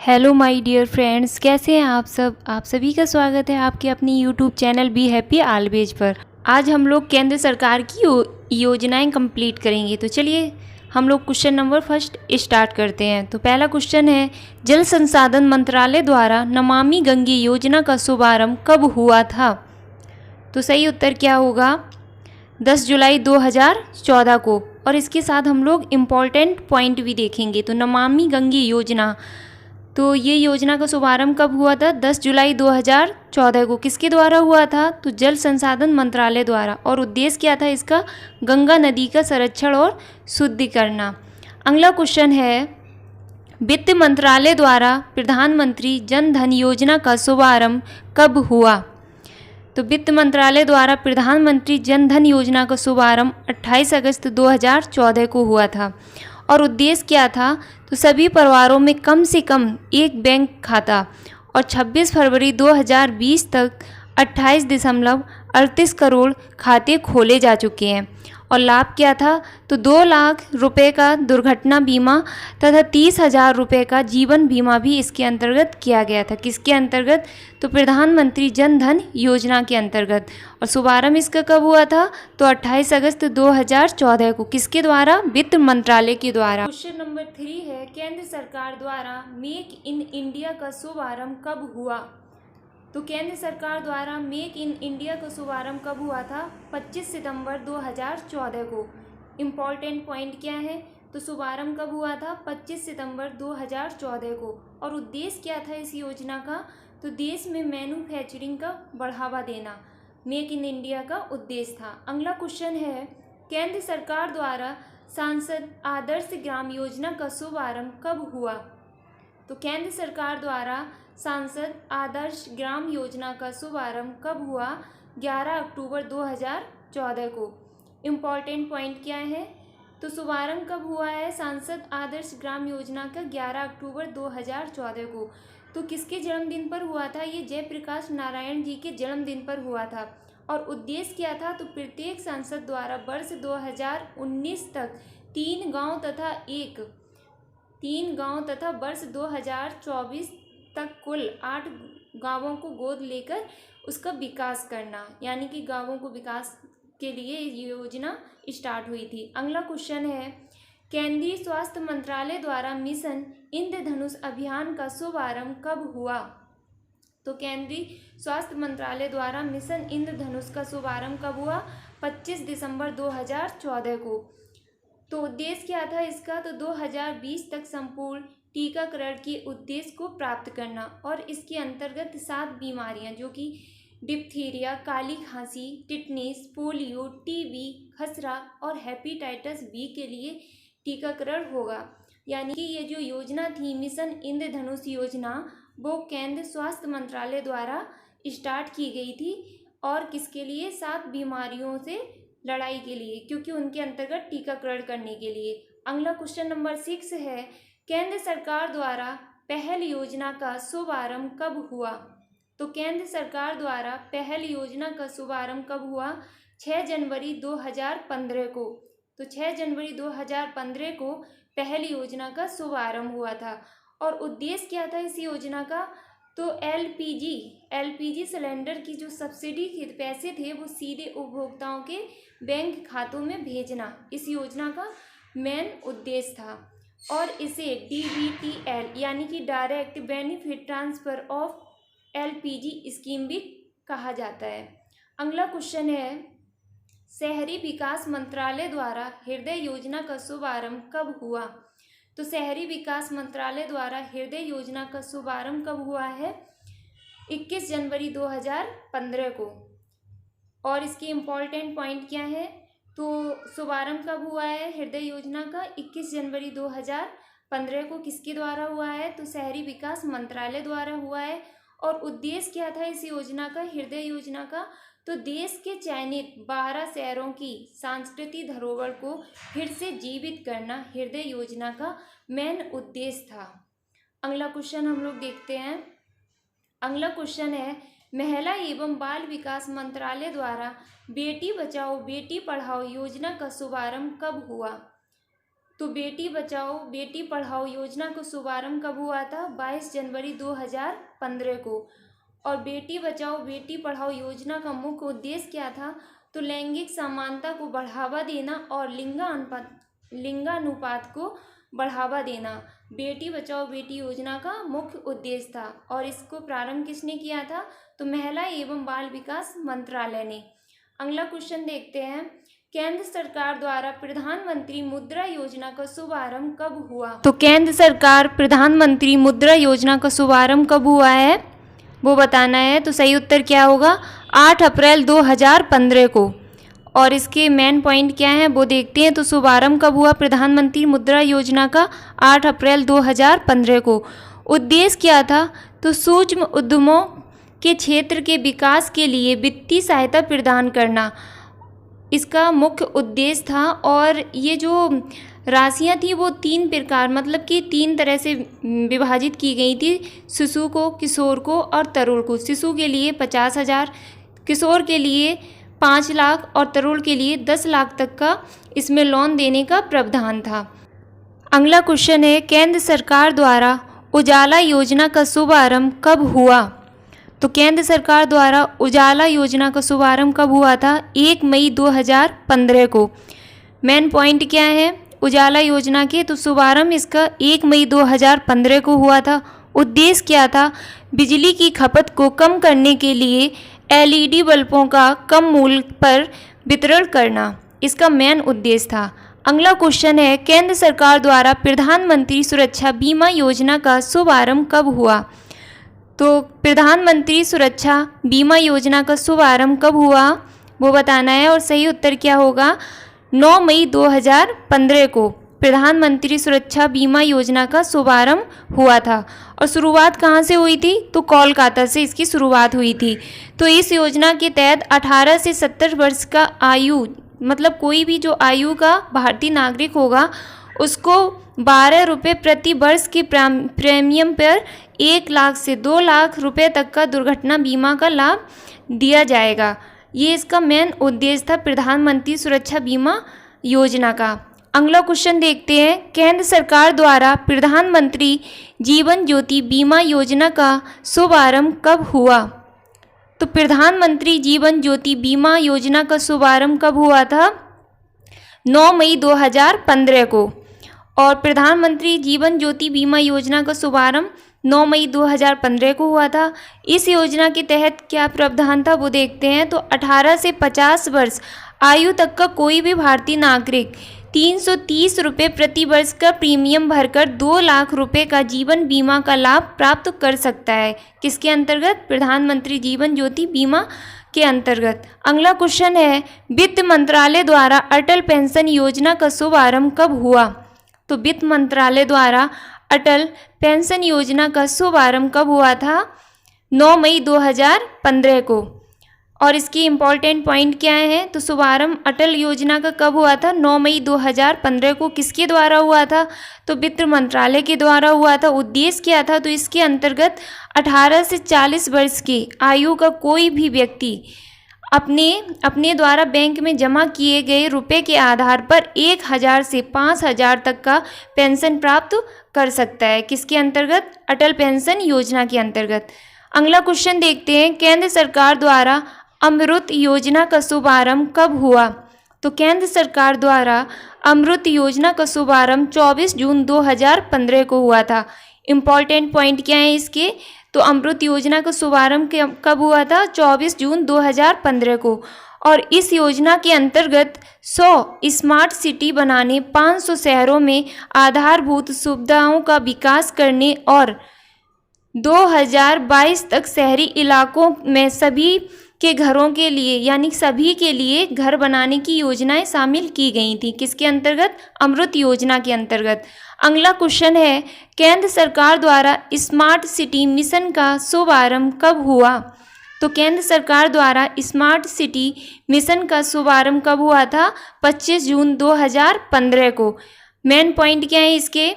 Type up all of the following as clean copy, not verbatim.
Hello my dear friends, कैसे हैं आप सब। आप सभी का स्वागत है आपके अपनी YouTube channel be happy always पर। आज हम लोग केंद्र सरकार की योजनाएं कंप्लीट करेंगे। तो चलिए हम लोग क्वेश्चन नंबर फर्स्ट स्टार्ट करते हैं। तो पहला क्वेश्चन है, जल संसाधन मंत्रालय द्वारा नमामि गंगे योजना का शुभारंभ कब हुआ था। तो सही उत्तर क्या होगा, 10 जुलाई 2014 को। और इसके साथ हम लोग इम्पॉर्टेंट पॉइंट भी देखेंगे। तो नमामि गंगे योजना, तो ये योजना का शुभारंभ कब हुआ था, 10 जुलाई 2014 को। किसके द्वारा हुआ था, तो जल संसाधन मंत्रालय द्वारा। और उद्देश्य क्या था इसका, गंगा नदी का संरक्षण और शुद्धि करना। अगला क्वेश्चन है, वित्त मंत्रालय द्वारा प्रधानमंत्री जन धन योजना का शुभारंभ कब हुआ। तो वित्त मंत्रालय द्वारा प्रधानमंत्री जन धन योजना का शुभारंभ 28 अगस्त 2014 को हुआ था। और उद्देश्य क्या था, तो सभी परिवारों में कम से कम एक बैंक खाता। और 26 फरवरी 2020 तक 28.38 करोड़ खाते खोले जा चुके हैं। और लाभ क्या था, तो 2 लाख रुपए का दुर्घटना बीमा तथा 30,000 रुपये का जीवन बीमा भी इसके अंतर्गत किया गया था। किसके अंतर्गत, तो प्रधानमंत्री जन धन योजना के अंतर्गत। और शुभारंभ इसका कब हुआ था, तो 28 अगस्त 2014 को। किसके द्वारा, वित्त मंत्रालय के द्वारा। क्वेश्चन नंबर 3 है, केंद्र सरकार द्वारा मेक इन इंडिया का शुभारंभ कब हुआ। तो केंद्र सरकार द्वारा मेक इन इंडिया का शुभारंभ कब हुआ था, 25 सितंबर 2014 को। इम्पॉर्टेंट पॉइंट क्या है, तो शुभारंभ कब हुआ था, 25 सितंबर 2014 को। और उद्देश्य क्या था इस योजना का, तो देश में मैन्युफैक्चरिंग का बढ़ावा देना, मेक इन इंडिया का उद्देश्य था। अगला क्वेश्चन है, केंद्र सरकार द्वारा सांसद आदर्श ग्राम योजना का शुभारंभ कब हुआ। तो केंद्र सरकार द्वारा सांसद आदर्श ग्राम योजना का शुभारंभ कब हुआ, 11 अक्टूबर 2014 को। इम्पॉर्टेंट पॉइंट क्या है, तो शुभारंभ कब हुआ है सांसद आदर्श ग्राम योजना का, 11 अक्टूबर 2014 को। तो किसके जन्मदिन पर हुआ था, ये जयप्रकाश नारायण जी के जन्मदिन पर हुआ था। और उद्देश्य क्या था, तो प्रत्येक सांसद द्वारा वर्ष 2019 तक 3 गांव तथा वर्ष 2024 तक कुल 8 गांवों को गोद लेकर उसका विकास करना, यानी कि गांवों को विकास के लिए ये योजना स्टार्ट हुई थी। अगला क्वेश्चन है, केंद्रीय स्वास्थ्य मंत्रालय द्वारा मिशन इंद्रधनुष अभियान का शुभारंभ कब हुआ। तो केंद्रीय स्वास्थ्य मंत्रालय द्वारा मिशन इंद्रधनुष का शुभारंभ कब हुआ, 25 दिसंबर 2014 को। तो उद्देश्य क्या था इसका, तो 2020 तक संपूर्ण टीकाकरण के उद्देश्य को प्राप्त करना। और इसके अंतर्गत 7 बीमारियां, जो कि डिप्थीरिया, काली खांसी, टिटनेस, पोलियो, टीबी, खसरा और हेपेटाइटिस बी के लिए टीकाकरण होगा। यानी कि ये जो योजना थी मिशन इंद्रधनुष योजना, वो केंद्र स्वास्थ्य मंत्रालय द्वारा स्टार्ट की गई थी। और किसके लिए, 7 बीमारियों से लड़ाई के लिए, क्योंकि उनके अंतर्गत टीकाकरण करने के लिए। अगला क्वेश्चन नंबर 6 है, केंद्र सरकार द्वारा पहल योजना का शुभारंभ कब हुआ। तो केंद्र सरकार द्वारा पहल योजना का शुभारंभ कब हुआ, 6 जनवरी 2015 को। तो 6 जनवरी 2015 को पहल योजना का शुभारंभ हुआ था। और उद्देश्य क्या था इस योजना का, तो एलपीजी सिलेंडर की जो सब्सिडी के पैसे थे वो सीधे उपभोक्ताओं के बैंक खातों में भेजना इस योजना का मेन उद्देश्य था। और इसे डीबीटीएल यानी कि direct benefit transfer of LPG scheme भी कहा जाता है। अगला क्वेश्चन है, शहरी विकास मंत्रालय द्वारा हृदय योजना का शुभारंभ कब हुआ। तो शहरी विकास मंत्रालय द्वारा हृदय योजना का शुभारंभ कब हुआ है, 21 जनवरी 2015 को। और इसके इम्पॉर्टेंट पॉइंट क्या है, तो शुभारंभ कब हुआ है हृदय योजना का, 21 जनवरी 2015 को। किसके द्वारा हुआ है, तो शहरी विकास मंत्रालय द्वारा हुआ है। और उद्देश्य क्या था इस योजना का, हृदय योजना का, तो देश के चयनित 12 शहरों की सांस्कृतिक धरोहर को फिर से जीवित करना हृदय योजना का मेन उद्देश्य था। अगला क्वेश्चन हम लोग देखते हैं। अगला क्वेश्चन है, महिला एवं बाल विकास मंत्रालय द्वारा बेटी बचाओ बेटी पढ़ाओ योजना का शुभारंभ कब हुआ। तो बेटी बचाओ बेटी पढ़ाओ योजना का शुभारंभ कब हुआ था? 22 जनवरी 2015 को। और बेटी बचाओ बेटी पढ़ाओ योजना का मुख्य उद्देश्य क्या था? तो लैंगिक समानता को बढ़ावा देना और लिंगानुपात को बढ़ावा देना बेटी बचाओ बेटी योजना का मुख्य उद्देश्य था। और इसको प्रारंभ किसने किया था? तो महिला एवं बाल विकास मंत्रालय ने। अगला क्वेश्चन देखते हैं, केंद्र सरकार द्वारा प्रधानमंत्री मुद्रा योजना का शुभारंभ कब हुआ? तो केंद्र सरकार प्रधानमंत्री मुद्रा योजना का शुभारंभ कब हुआ है वो बताना है। तो सही उत्तर क्या होगा? 8 अप्रैल 2015 को। और इसके मेन पॉइंट क्या है वो देखते हैं। तो शुभारंभ कब हुआ प्रधानमंत्री मुद्रा योजना का? 8 अप्रैल 2015 को। उद्देश्य क्या था? तो सूक्ष्म उद्यमों के क्षेत्र के विकास के लिए वित्तीय सहायता प्रदान करना इसका मुख्य उद्देश्य था। और ये जो राशियाँ थी वो 3 प्रकार मतलब कि 3 तरह से विभाजित की गई थी, शिशु को, किशोर को और तरुण को। शिशु के लिए 50,000, किशोर के लिए 5 लाख और तरुण के लिए 10 लाख तक का इसमें लोन देने का प्रावधान था। अगला क्वेश्चन है, केंद्र सरकार द्वारा उजाला योजना का शुभारंभ कब हुआ? तो केंद्र सरकार द्वारा उजाला योजना का शुभारंभ कब हुआ था? 1 मई 2015 को। मेन पॉइंट क्या है उजाला योजना के? तो शुभारंभ इसका 1 मई 2015 को हुआ था। उद्देश्य क्या था? बिजली की खपत को कम करने के लिए एलईडी बल्बों का कम मूल्य पर वितरण करना इसका मेन उद्देश्य था। अगला क्वेश्चन है, केंद्र सरकार द्वारा प्रधानमंत्री सुरक्षा बीमा योजना का शुभारंभ कब हुआ? तो प्रधानमंत्री सुरक्षा बीमा योजना का शुभारंभ कब हुआ वो बताना है। और सही उत्तर क्या होगा? 9 मई 2015 को प्रधानमंत्री सुरक्षा बीमा योजना का शुभारंभ हुआ था। और शुरुआत कहाँ से हुई थी? तो कोलकाता से इसकी शुरुआत हुई थी। तो इस योजना के तहत 18 से 70 वर्ष का आयु मतलब कोई भी जो आयु का भारतीय नागरिक होगा उसको 12 रुपये प्रति वर्ष के प्रीमियम पर 1 लाख से 2 लाख रुपए तक का दुर्घटना बीमा का लाभ दिया जाएगा। ये इसका मेन उद्देश्य था प्रधानमंत्री सुरक्षा बीमा योजना का। अगला क्वेश्चन देखते हैं, केंद्र सरकार द्वारा प्रधानमंत्री जीवन ज्योति बीमा योजना का शुभारंभ कब हुआ? तो प्रधानमंत्री जीवन ज्योति बीमा योजना का शुभारंभ कब हुआ था? 9 मई 2015 को। और प्रधानमंत्री जीवन ज्योति बीमा योजना का शुभारंभ 9 मई 2015 को हुआ था। इस योजना के तहत क्या प्रावधान था वो देखते हैं। तो 18 से 50 वर्ष आयु तक का कोई भी भारतीय नागरिक 330 रुपये प्रति वर्ष का प्रीमियम भरकर 2 लाख रुपए का जीवन बीमा का लाभ प्राप्त कर सकता है। किसके अंतर्गत? प्रधानमंत्री जीवन ज्योति बीमा के अंतर्गत। अगला क्वेश्चन है, वित्त मंत्रालय द्वारा अटल पेंशन योजना का शुभारंभ कब हुआ? तो वित्त मंत्रालय द्वारा अटल पेंशन योजना का शुभारंभ कब हुआ था? 9 मई 2015 को। और इसकी इम्पॉर्टेंट पॉइंट क्या है? तो शुभारंभ अटल योजना का कब हुआ था? 9 मई 2015 को। किसके द्वारा हुआ था? तो वित्त मंत्रालय के द्वारा हुआ था। उद्देश्य क्या था? तो इसके अंतर्गत 18 से 40 वर्ष की आयु का कोई भी व्यक्ति अपने द्वारा बैंक में जमा किए गए रुपए के आधार पर 1,000 से 5,000 तक का पेंशन प्राप्त कर सकता है। किसके अंतर्गत? अटल पेंशन योजना के अंतर्गत। अगला क्वेश्चन देखते हैं, केंद्र सरकार द्वारा अमृत योजना का शुभारंभ कब हुआ? तो केंद्र सरकार द्वारा अमृत योजना का शुभारंभ 24 जून 2015 को हुआ था। इम्पॉर्टेंट पॉइंट क्या है इसके? तो अमृत योजना का शुभारंभ कब हुआ था? 24 जून 2015 को। और इस योजना के अंतर्गत 100 स्मार्ट सिटी बनाने, 500 शहरों में आधारभूत सुविधाओं का विकास करने और 2022 तक शहरी इलाकों में सभी के घरों के लिए यानी सभी के लिए घर बनाने की योजनाएं शामिल की गई थी। किसके अंतर्गत? अमृत योजना के अंतर्गत। अगला क्वेश्चन है, केंद्र सरकार द्वारा स्मार्ट सिटी मिशन का शुभारंभ कब हुआ? तो केंद्र सरकार द्वारा स्मार्ट सिटी मिशन का शुभारंभ कब हुआ था? 25 जून 2015 को। मेन पॉइंट क्या है इसके?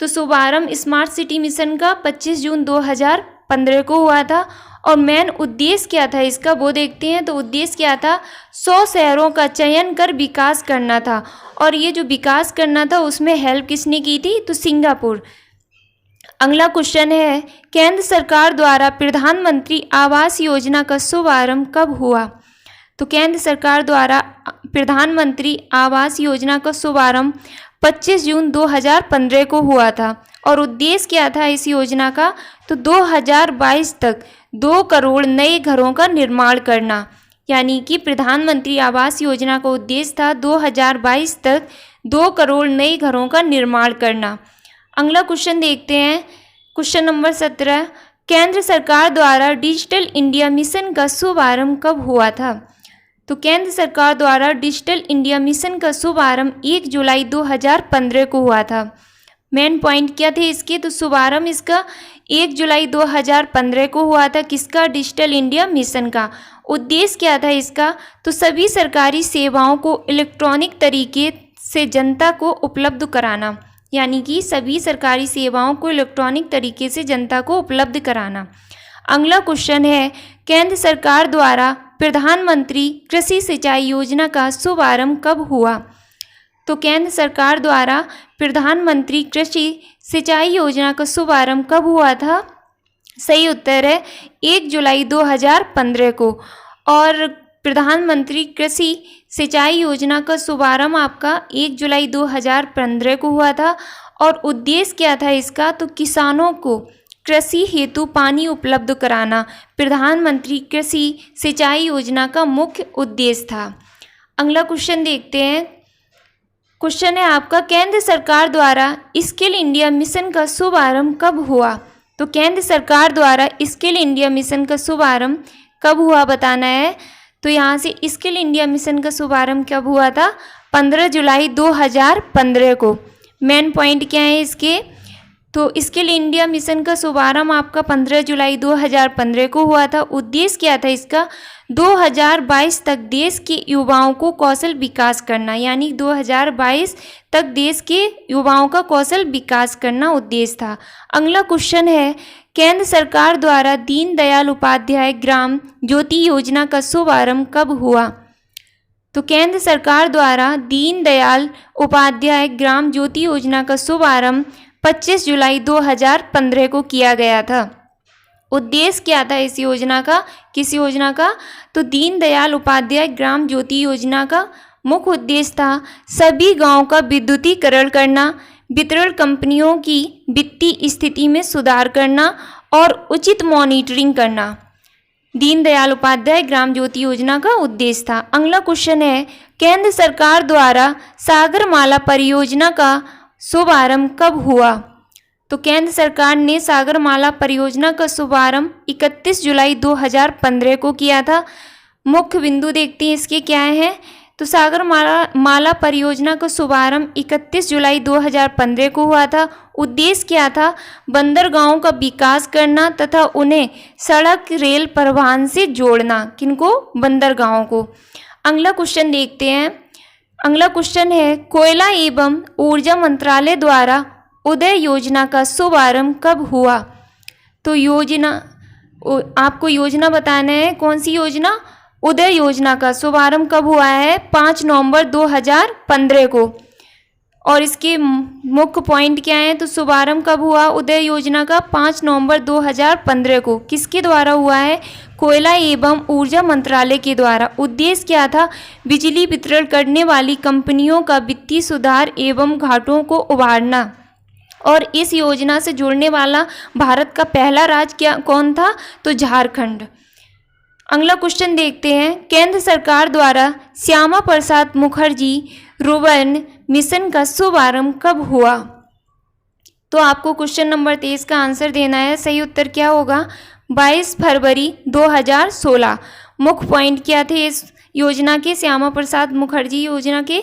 तो शुभारंभ स्मार्ट सिटी मिशन का 25 जून 2015 2015 को हुआ था। और मेन उद्देश्य क्या था इसका वो देखते हैं। तो उद्देश्य क्या था, 100 शहरों का चयन कर विकास करना था। और ये जो विकास करना था उसमें हेल्प किसने की थी, तो सिंगापुर। अगला क्वेश्चन है, केंद्र सरकार द्वारा प्रधानमंत्री आवास योजना का शुभारंभ कब हुआ। तो केंद्र सरकार द्वारा प्रधानमंत्री आवास योजना का शुभारंभ 25 जून 2015 को हुआ था। और उद्देश्य क्या था इस योजना का, तो 2022 तक 2 करोड़ नए घरों का निर्माण करना। यानी कि प्रधानमंत्री आवास योजना का उद्देश्य था 2022 तक 2 करोड़ नए घरों का निर्माण करना। अगला क्वेश्चन देखते हैं, क्वेश्चन नंबर 17, केंद्र सरकार द्वारा डिजिटल इंडिया मिशन का शुभारंभ कब हुआ था। तो केंद्र सरकार द्वारा डिजिटल इंडिया मिशन का शुभारंभ 1 जुलाई 2015 को हुआ था। मेन पॉइंट क्या थे इसके, तो शुभारंभ इसका 1 जुलाई 2015 को हुआ था। किसका, डिजिटल इंडिया मिशन का। उद्देश्य क्या था इसका, तो सभी सरकारी सेवाओं को इलेक्ट्रॉनिक तरीके से जनता को उपलब्ध कराना। यानी कि सभी सरकारी सेवाओं को इलेक्ट्रॉनिक तरीके से जनता को उपलब्ध कराना। अगला क्वेश्चन है, केंद्र सरकार द्वारा प्रधानमंत्री कृषि सिंचाई योजना का शुभारंभ कब हुआ। तो केंद्र सरकार द्वारा प्रधानमंत्री कृषि सिंचाई योजना का शुभारंभ कब हुआ था। सही उत्तर है 1 जुलाई 2015 को। और प्रधानमंत्री कृषि सिंचाई योजना का शुभारंभ आपका 1 जुलाई 2015 को हुआ था। और उद्देश्य क्या था इसका, तो किसानों को कृषि हेतु पानी उपलब्ध कराना प्रधानमंत्री कृषि सिंचाई योजना का मुख्य उद्देश्य था। अगला क्वेश्चन देखते हैं, क्वेश्चन है आपका, केंद्र सरकार द्वारा स्किल इंडिया मिशन का शुभारंभ कब हुआ। तो केंद्र सरकार द्वारा स्किल इंडिया मिशन का शुभारंभ कब हुआ बताना है। तो यहाँ से स्किल इंडिया मिशन का शुभारंभ कब हुआ था, 15 जुलाई 2015 को। मेन पॉइंट क्या है इसके, तो स्किल इंडिया मिशन का शुभारंभ आपका 15 जुलाई 2015 को हुआ था। उद्देश्य क्या था इसका, 2022 तक देश के युवाओं को कौशल विकास करना। यानी 2022 तक देश के युवाओं का कौशल विकास करना उद्देश्य था। अगला क्वेश्चन है, केंद्र सरकार द्वारा दीनदयाल उपाध्याय ग्राम ज्योति योजना का शुभारंभ कब हुआ। तो केंद्र सरकार द्वारा दीनदयाल उपाध्याय ग्राम ज्योति योजना का शुभारंभ 25 जुलाई 2015 को किया गया था। उद्देश्य क्या था इस योजना का, किस योजना का, तो दीनदयाल उपाध्याय ग्राम ज्योति योजना का मुख्य उद्देश्य था सभी गांवों का विद्युतीकरण करना, वितरण कंपनियों की वित्तीय स्थिति में सुधार करना और उचित मॉनिटरिंग करना। दीनदयाल उपाध्याय ग्राम ज्योति योजना का उद्देश्य था। अगला क्वेश्चन है, केंद्र सरकार द्वारा सागरमाला परियोजना का शुभारंभ कब हुआ। तो केंद्र सरकार ने सागरमाला परियोजना का शुभारंभ 31 जुलाई 2015 को किया था। मुख्य बिंदु देखते हैं इसके क्या हैं, तो सागरमाला परियोजना का शुभारंभ 31 जुलाई 2015 को हुआ था। उद्देश्य क्या था, बंदरगाहों का विकास करना तथा उन्हें सड़क रेल परिवहन से जोड़ना। किनको, बंदरगाहों को। अगला क्वेश्चन देखते हैं, अगला क्वेश्चन है, कोयला एवं ऊर्जा मंत्रालय द्वारा उदय योजना का शुभारंभ कब हुआ। तो योजना, आपको योजना बताना है, कौन सी योजना, उदय योजना का शुभारंभ कब हुआ है, 5 नवंबर 2015 को। और इसके मुख्य पॉइंट क्या हैं, तो शुभारंभ कब हुआ उदय योजना का, 5 नवंबर 2015 को। किसके द्वारा हुआ है, कोयला एवं ऊर्जा मंत्रालय के द्वारा। उद्देश्य क्या था, बिजली वितरण करने वाली कंपनियों का वित्तीय सुधार एवं घाटों को उभारना। और इस योजना से जुड़ने वाला भारत का पहला राज्य क्या कौन था, तो झारखंड। अगला क्वेश्चन देखते हैं, केंद्र सरकार द्वारा श्यामा प्रसाद मुखर्जी रुर्बन मिशन का शुभारंभ कब हुआ। तो आपको क्वेश्चन नंबर 23 का आंसर देना है। सही उत्तर क्या होगा, 22 फरवरी 2016। मुख्य पॉइंट क्या थे इस योजना के, श्यामा प्रसाद मुखर्जी योजना के,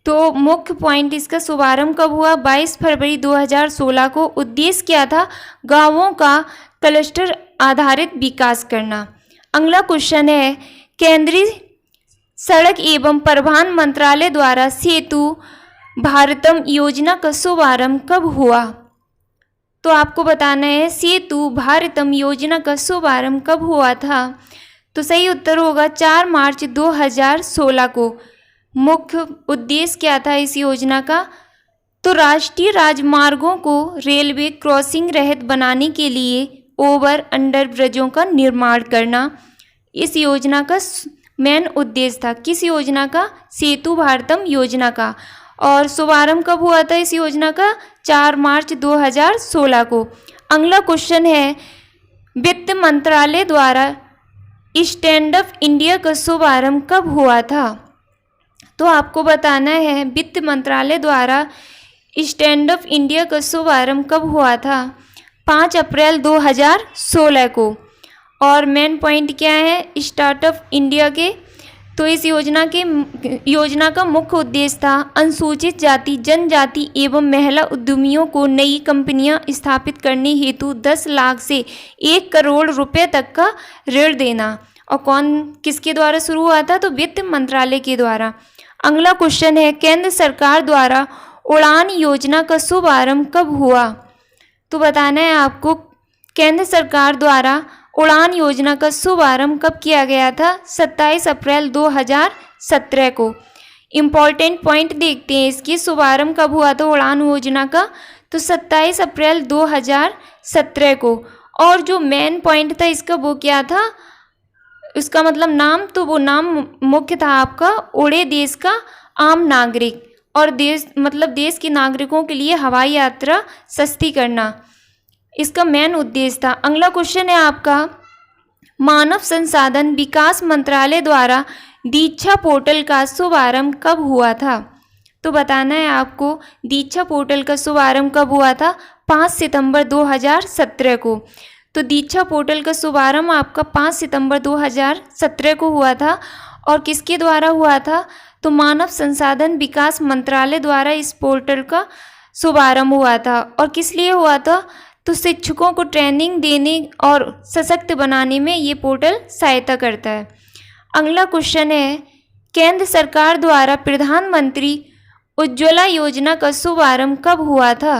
तो मुख्य पॉइंट इसका शुभारंभ कब हुआ, 22 फरवरी 2016 को। उद्देश्य क्या था, गांवों का क्लस्टर आधारित विकास करना। अगला क्वेश्चन है, केंद्रीय सड़क एवं परिवहन मंत्रालय द्वारा सेतु भारतम योजना का शुभारंभ कब हुआ। तो आपको बताना है सेतु भारतम योजना का शुभारंभ कब हुआ था। तो सही उत्तर होगा 4 मार्च 2016 को। मुख्य उद्देश्य क्या था इस योजना का, तो राष्ट्रीय राजमार्गों को रेलवे क्रॉसिंग रहित बनाने के लिए ओवर अंडर ब्रिजों का निर्माण करना इस योजना का मेन उद्देश्य था। किस योजना का, सेतु भारतम योजना का। और शुभारंभ कब हुआ था इस योजना का, 4 मार्च 2016 को। अगला क्वेश्चन है वित्त मंत्रालय द्वारा स्टैंड अप इंडिया का शुभारंभ कब हुआ था। तो आपको बताना है वित्त मंत्रालय द्वारा स्टैंड अप इंडिया का शुभारंभ कब हुआ था, 5 अप्रैल 2016 को। और मेन पॉइंट क्या है स्टार्टअप इंडिया के, तो इस योजना का मुख्य उद्देश्य था अनुसूचित जाति जनजाति एवं महिला उद्यमियों को नई कंपनियां स्थापित करने हेतु 10 लाख से 1 करोड़ रुपए तक का ऋण देना। और किसके द्वारा शुरू हुआ था, तो वित्त मंत्रालय के द्वारा। अगला क्वेश्चन है केंद्र सरकार द्वारा उड़ान योजना का शुभारंभ कब हुआ। तो बताना है आपको केंद्र सरकार द्वारा उड़ान योजना का शुभारंभ कब किया गया था, 27 अप्रैल 2017 को। इम्पॉर्टेंट पॉइंट देखते हैं इसकी, शुभारंभ कब हुआ था उड़ान योजना का, तो 27 अप्रैल 2017 को। और जो मेन पॉइंट था इसका वो क्या था, उसका मतलब नाम, तो वो नाम मुख्य था आपका उड़े देश का आम नागरिक। और देश के नागरिकों के लिए हवाई यात्रा सस्ती करना इसका मेन उद्देश्य था। अगला क्वेश्चन है आपका मानव संसाधन विकास मंत्रालय द्वारा दीक्षा पोर्टल का शुभारंभ कब हुआ था। तो बताना है आपको दीक्षा पोर्टल का शुभारंभ कब हुआ था, 5 सितंबर 2017 को। तो दीक्षा पोर्टल का शुभारंभ आपका 5 सितंबर 2017 को हुआ था। और किसके द्वारा हुआ था, तो मानव संसाधन विकास मंत्रालय द्वारा इस पोर्टल का शुभारंभ हुआ था। और किस लिए हुआ था, तो शिक्षकों को ट्रेनिंग देने और सशक्त बनाने में ये पोर्टल सहायता करता है। अगला क्वेश्चन है केंद्र सरकार द्वारा प्रधानमंत्री उज्ज्वला योजना का शुभारंभ कब हुआ था।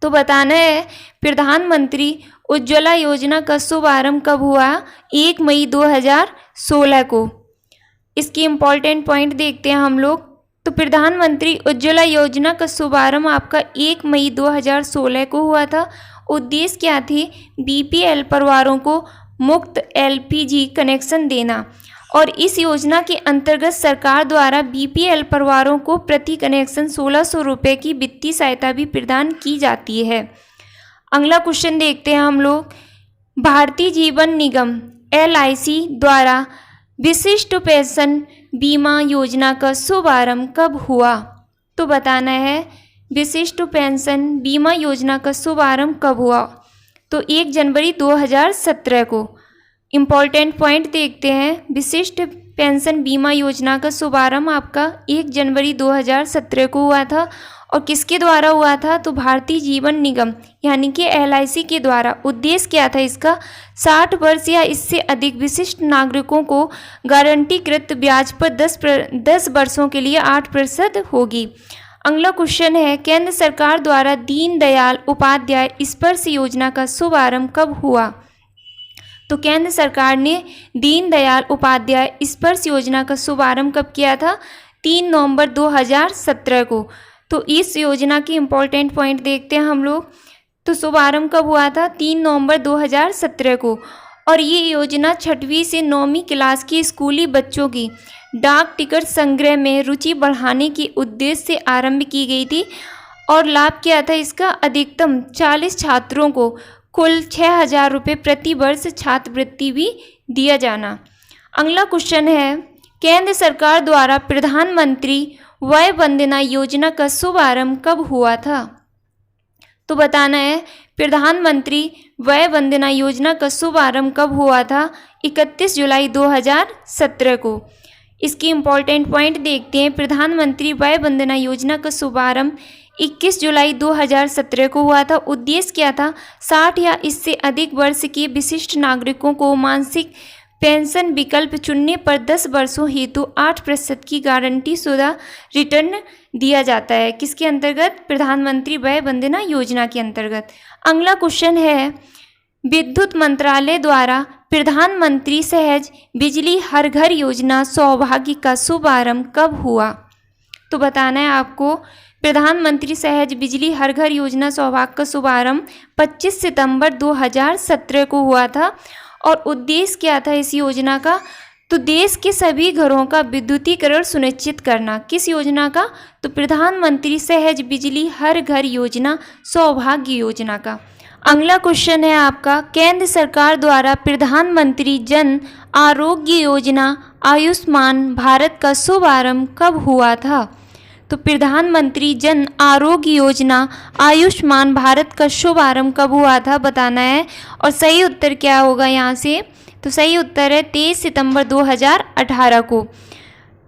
तो बताना है प्रधानमंत्री उज्ज्वला योजना का शुभारंभ कब हुआ, 1 मई 2016 को। इसकी इम्पॉर्टेंट पॉइंट देखते हैं हम लोग। तो प्रधानमंत्री उज्ज्वला योजना का शुभारंभ आपका 1 मई 2016 को हुआ था। उद्देश्य क्या थे, बीपीएल परिवारों को मुफ्त एलपीजी कनेक्शन देना। और इस योजना के अंतर्गत सरकार द्वारा बीपीएल परिवारों को प्रति कनेक्शन 1600 रुपये की वित्तीय सहायता भी प्रदान की जाती है। अगला क्वेश्चन देखते हैं हम लोग भारतीय जीवन निगम LIC द्वारा विशिष्ट पेंशन बीमा योजना का शुभारंभ कब हुआ। तो बताना है विशिष्ट पेंशन बीमा योजना का शुभारंभ कब हुआ, तो 1 जनवरी 2017 को। इम्पॉर्टेंट पॉइंट देखते हैं विशिष्ट पेंशन बीमा योजना का शुभारंभ आपका 1 जनवरी 2017 को हुआ था। और किसके द्वारा हुआ था, तो भारतीय जीवन निगम यानी कि LIC के द्वारा। उद्देश्य क्या था इसका, 60 वर्ष या इससे अधिक विशिष्ट नागरिकों को गारंटीकृत ब्याज पर 10 वर्षों के लिए 8% होगी। अगला क्वेश्चन है केंद्र सरकार द्वारा दीनदयाल उपाध्याय स्पर्श योजना का शुभारंभ कब हुआ। तो केंद्र सरकार ने दीनदयाल उपाध्याय स्पर्श योजना का शुभारंभ कब किया था, 3 नवंबर 2017 को। तो इस योजना की इम्पोर्टेंट पॉइंट देखते हैं हम लोग। तो शुभारंभ कब हुआ था, 3 नवंबर 2017 को। और ये योजना 6वीं से 9वीं क्लास के स्कूली बच्चों की डाक टिकट संग्रह में रुचि बढ़ाने के उद्देश्य से आरंभ की गई थी। और लाभ क्या था इसका, अधिकतम 40 छात्रों को कुल 6000 रुपये प्रति वर्ष छात्रवृत्ति भी दिया जाना। अगला क्वेश्चन है केंद्र सरकार द्वारा प्रधानमंत्री वय वंदना योजना का शुभारंभ कब हुआ था। तो बताना है प्रधानमंत्री वय वंदना योजना का शुभारंभ कब हुआ था, 31 जुलाई 2017 को। इसकी इम्पोर्टेंट पॉइंट देखते हैं। प्रधानमंत्री वय वंदना योजना का शुभारंभ 21 जुलाई 2017 को हुआ था। उद्देश्य क्या था, 60 या इससे अधिक वर्ष के विशिष्ट नागरिकों को मासिक पेंशन विकल्प चुनने पर 10 वर्षों हेतु 8% की गारंटी शुदा रिटर्न दिया जाता है। किसके अंतर्गत? प्रधानमंत्री वय वंदना योजना के अंतर्गत। अगला क्वेश्चन है, विद्युत मंत्रालय द्वारा प्रधानमंत्री सहज बिजली हर घर योजना सौभाग्य का शुभारंभ कब हुआ? तो बताना है आपको, प्रधानमंत्री सहज बिजली हर घर योजना सौभाग्य का शुभारंभ 25 सितंबर 2017 को हुआ था। और उद्देश्य क्या था इस योजना का? तो देश के सभी घरों का विद्युतीकरण सुनिश्चित करना। किस योजना का? तो प्रधानमंत्री सहज बिजली हर घर योजना सौभाग्य योजना का। अगला क्वेश्चन है आपका, केंद्र सरकार द्वारा प्रधानमंत्री जन आरोग्य योजना आयुष्मान भारत का शुभारंभ कब हुआ था? तो प्रधानमंत्री जन आरोग्य योजना आयुष्मान भारत का शुभारंभ कब हुआ था बताना है। और सही उत्तर क्या होगा यहाँ से? तो सही उत्तर है 23 सितंबर 2018 को।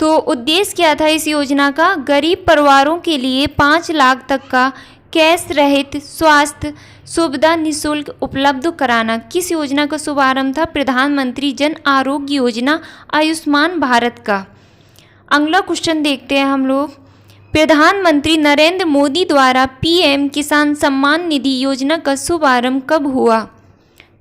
तो उद्देश्य क्या था इस योजना का? गरीब परिवारों के लिए 5 लाख तक का कैश रहित स्वास्थ्य सुविधा निःशुल्क उपलब्ध कराना। किस योजना का शुभारंभ था? प्रधानमंत्री जन आरोग्य योजना आयुष्मान भारत का। अगला क्वेश्चन देखते हैं हम लोग, प्रधानमंत्री नरेंद्र मोदी द्वारा पीएम किसान सम्मान निधि योजना का शुभारंभ कब हुआ?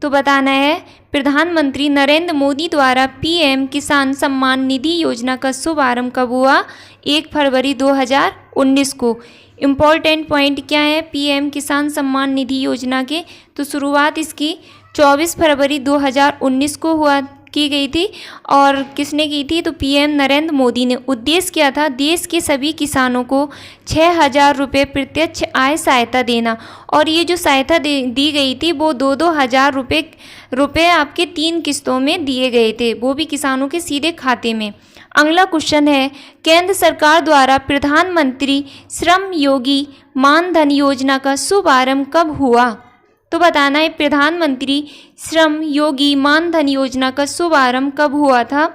तो बताना है, प्रधानमंत्री नरेंद्र मोदी द्वारा पीएम किसान सम्मान निधि योजना का शुभारंभ कब हुआ? 1 फरवरी 2019 को। इम्पोर्टेंट पॉइंट क्या है पीएम किसान सम्मान निधि योजना के? तो शुरुआत इसकी 24 फरवरी 2019 को की गई थी। और किसने की थी? तो पीएम नरेंद्र मोदी ने। उद्देश्य क्या था? देश के सभी किसानों को 6,000 रुपये प्रत्यक्ष आय सहायता देना। और ये जो सहायता दी गई थी वो 2-2 हज़ार रुपये आपके 3 किस्तों में दिए गए थे, वो भी किसानों के सीधे खाते में। अगला क्वेश्चन है, केंद्र सरकार द्वारा प्रधानमंत्री श्रम योगी मानधन योजना का शुभारंभ कब हुआ? तो बताना है, प्रधानमंत्री श्रम योगी मानधन योजना का शुभारंभ कब हुआ था?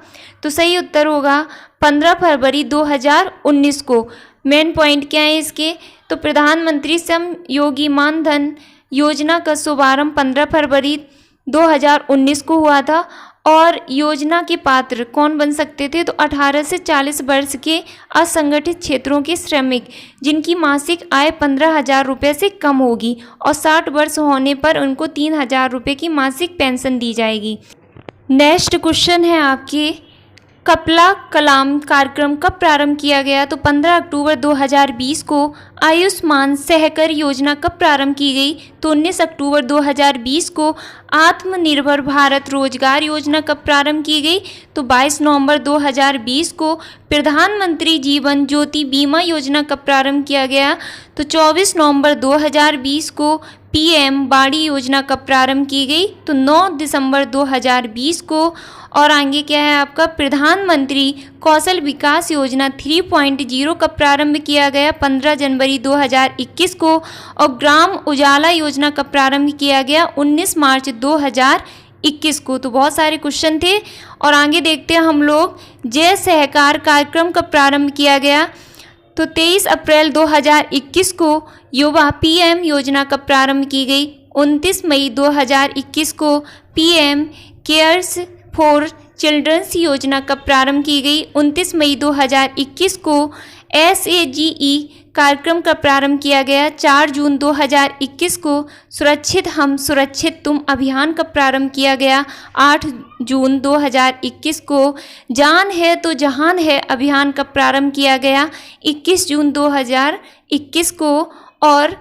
तो सही उत्तर होगा 15 फरवरी 2019 को। मेन पॉइंट क्या है इसके? तो प्रधानमंत्री श्रम योगी मानधन योजना का शुभारंभ 15 फरवरी 2019 को हुआ था। और योजना के पात्र कौन बन सकते थे? तो 18 से 40 वर्ष के असंगठित क्षेत्रों के श्रमिक जिनकी मासिक आय 15,000 रुपये से कम होगी और 60 वर्ष होने पर उनको 3,000 रुपये की मासिक पेंशन दी जाएगी। नेक्स्ट क्वेश्चन है आपके, कपला कलाम कार्यक्रम कब प्रारंभ किया गया? तो 15 अक्टूबर 2020 को। आयुष्मान सहकर योजना कब प्रारंभ की गई? तो 19 अक्टूबर 2020 को। आत्मनिर्भर भारत रोजगार योजना कब प्रारंभ की गई? तो 22 नवंबर 2020 को। प्रधानमंत्री जीवन ज्योति बीमा योजना कब प्रारंभ किया गया? तो 24 नवंबर 2020 को। पीएम बाड़ी योजना कब प्रारंभ की गई? तो 9 दिसंबर 2020 को। और आगे क्या है आपका, प्रधानमंत्री कौशल विकास योजना 3.0 कब प्रारंभ किया गया? 15 जनवरी 2021 को। और ग्राम उजाला योजना कब प्रारंभ किया गया? 19 मार्च 2021 को। तो बहुत सारे क्वेश्चन थे। और आगे देखते हैं हम लोग, जय सहकार कार्यक्रम कब प्रारंभ किया गया? तो 23 अप्रैल 2021 को। युवा पीएम योजना कब प्रारंभ की गई? 29 मई 2021 को। पीएम केयर्स फॉर चिल्ड्रंस योजना कब प्रारंभ की गई? 29 मई 2021 को। SAGE कार्यक्रम कब प्रारंभ किया गया? 4 जून 2021 को। सुरक्षित हम सुरक्षित तुम अभियान कब प्रारंभ किया गया? 8 जून 2021 को। जान है तो जहान है अभियान कब प्रारंभ किया गया? 21 जून 2021 को। और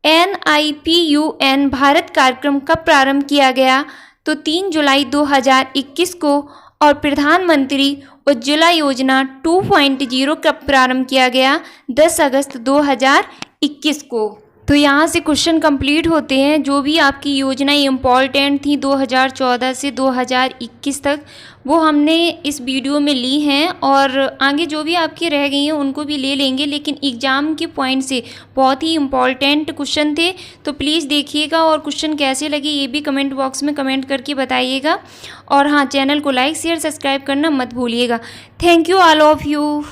NIPUN भारत कार्यक्रम कब प्रारंभ किया गया? तो 3 जुलाई 2021 को। और प्रधानमंत्री उज्ज्वला योजना 2.0 कब प्रारंभ किया गया? 10 अगस्त 2021 को। तो यहाँ से क्वेश्चन कंप्लीट होते हैं। जो भी आपकी योजनाएं इम्पॉर्टेंट थी 2014 से 2021 तक वो हमने इस वीडियो में ली हैं। और आगे जो भी आपकी रह गई हैं उनको भी ले लेंगे, लेकिन एग्ज़ाम के पॉइंट से बहुत ही इम्पॉर्टेंट क्वेश्चन थे। तो प्लीज़ देखिएगा और क्वेश्चन कैसे लगे ये भी कमेंट बॉक्स में कमेंट करके बताइएगा। और हाँ, चैनल को लाइक शेयर सब्सक्राइब करना मत भूलिएगा। Thank you all of you.